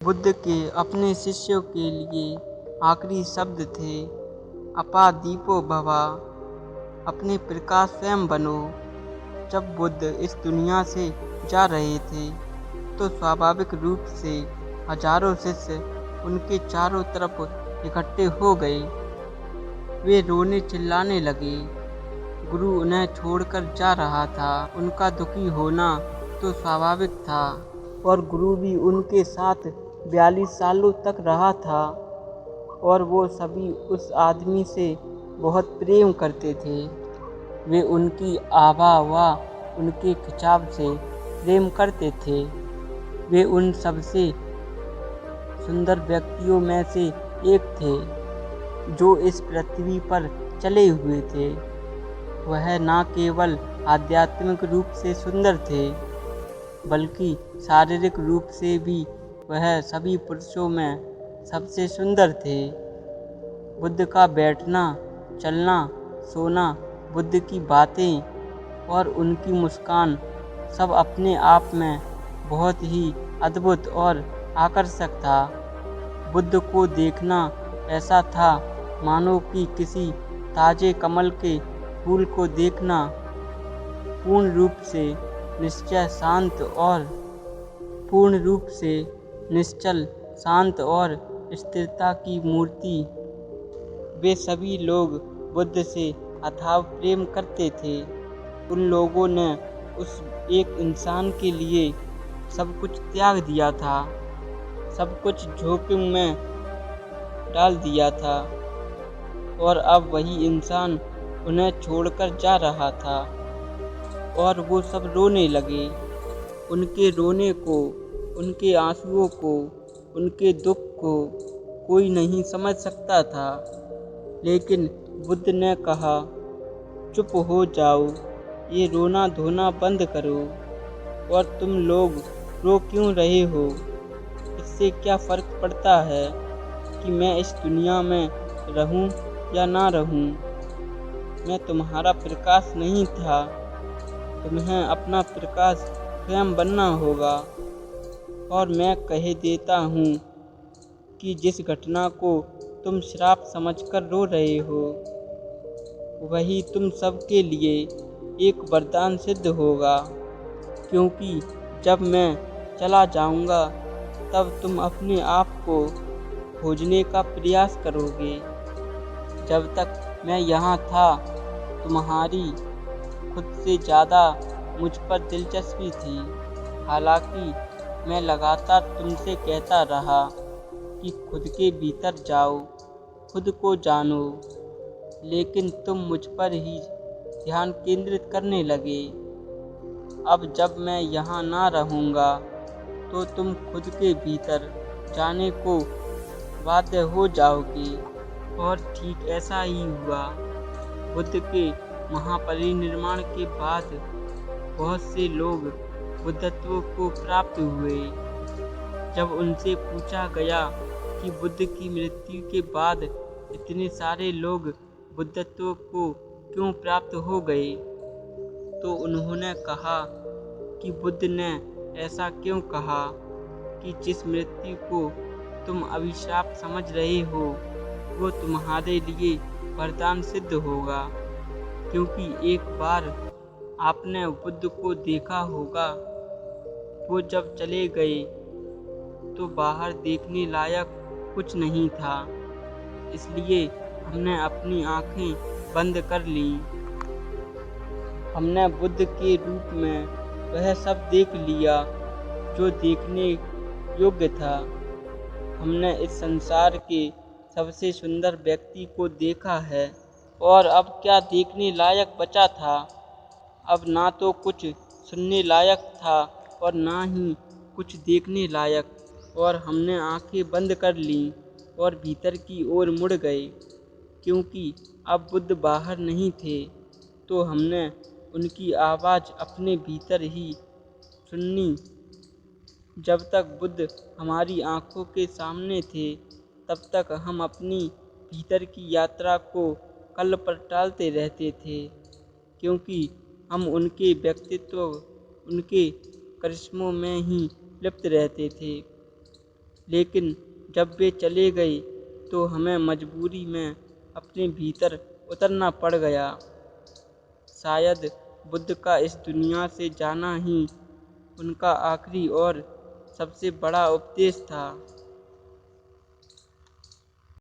बुद्ध के अपने शिष्यों के लिए आखिरी शब्द थे, अपा दीपो भवा, अपने प्रकाश स्वयं बनो। जब बुद्ध इस दुनिया से जा रहे थे तो स्वाभाविक रूप से हजारों शिष्य उनके चारों तरफ इकट्ठे हो गए। वे रोने चिल्लाने लगे। गुरु उन्हें छोड़कर जा रहा था। उनका दुखी होना तो स्वाभाविक था और गुरु भी उनके साथ 42 सालों तक रहा था और वो सभी उस आदमी से बहुत प्रेम करते थे। वे उनकी आभा व उनके खिंचाव से प्रेम करते थे। वे उन सबसे सुंदर व्यक्तियों में से एक थे जो इस पृथ्वी पर चले हुए थे। वह न केवल आध्यात्मिक रूप से सुंदर थे बल्कि शारीरिक रूप से भी वह सभी पुरुषों में सबसे सुंदर थे। बुद्ध का बैठना, चलना, सोना, बुद्ध की बातें और उनकी मुस्कान सब अपने आप में बहुत ही अद्भुत और आकर्षक था। बुद्ध को देखना ऐसा था मानो कि किसी ताजे कमल के फूल को देखना। पूर्ण रूप से निश्चल, शांत और स्थिरता की मूर्ति। वे सभी लोग बुद्ध से अथाह प्रेम करते थे। उन लोगों ने उस एक इंसान के लिए सब कुछ त्याग दिया था, सब कुछ जोखिम में डाल दिया था और अब वही इंसान उन्हें छोड़कर जा रहा था और वो सब रोने लगे। उनके रोने को, उनके आंसुओं को, उनके दुख को कोई नहीं समझ सकता था। लेकिन बुद्ध ने कहा, चुप हो जाओ, ये रोना धोना बंद करो। और तुम लोग रो क्यों रहे हो? इससे क्या फर्क पड़ता है कि मैं इस दुनिया में रहूं या ना रहूं? मैं तुम्हारा प्रकाश नहीं था। तुम्हें अपना प्रकाश स्वयं बनना होगा। और मैं कह देता हूँ कि जिस घटना को तुम श्राप समझकर रो रहे हो वही तुम सबके लिए एक वरदान सिद्ध होगा, क्योंकि जब मैं चला जाऊंगा तब तुम अपने आप को खोजने का प्रयास करोगे। जब तक मैं यहाँ था तुम्हारी खुद से ज़्यादा मुझ पर दिलचस्पी थी। हालांकि मैं लगातार तुमसे कहता रहा कि खुद के भीतर जाओ, खुद को जानो, लेकिन तुम मुझ पर ही ध्यान केंद्रित करने लगे। अब जब मैं यहाँ ना रहूँगा तो तुम खुद के भीतर जाने को बाध्य हो जाओगे। और ठीक ऐसा ही हुआ। बुद्ध के महापरिनिर्वाण के बाद बहुत से लोग बुद्धत्व को प्राप्त हुए। जब उनसे पूछा गया कि बुद्ध की मृत्यु के बाद इतने सारे लोग बुद्धत्व को क्यों प्राप्त हो गए, तो उन्होंने कहा कि बुद्ध ने ऐसा क्यों कहा कि जिस मृत्यु को तुम अभिशाप समझ रहे हो वो तुम्हारे लिए वरदान सिद्ध होगा। क्योंकि एक बार आपने बुद्ध को देखा होगा, वो जब चले गए तो बाहर देखने लायक कुछ नहीं था। इसलिए हमने अपनी आंखें बंद कर लीं। हमने बुद्ध के रूप में वह सब देख लिया जो देखने योग्य था। हमने इस संसार के सबसे सुंदर व्यक्ति को देखा है और अब क्या देखने लायक बचा था? अब ना तो कुछ सुनने लायक था और ना ही कुछ देखने लायक। और हमने आंखें बंद कर लीं और भीतर की ओर मुड़ गए। क्योंकि अब बुद्ध बाहर नहीं थे तो हमने उनकी आवाज़ अपने भीतर ही सुनी। जब तक बुद्ध हमारी आंखों के सामने थे तब तक हम अपनी भीतर की यात्रा को कल पर टालते रहते थे, क्योंकि हम उनके व्यक्तित्व, उनके करिश्मों में ही लिप्त रहते थे। लेकिन जब वे चले गए तो हमें मजबूरी में अपने भीतर उतरना पड़ गया। शायद बुद्ध का इस दुनिया से जाना ही उनका आखिरी और सबसे बड़ा उपदेश था।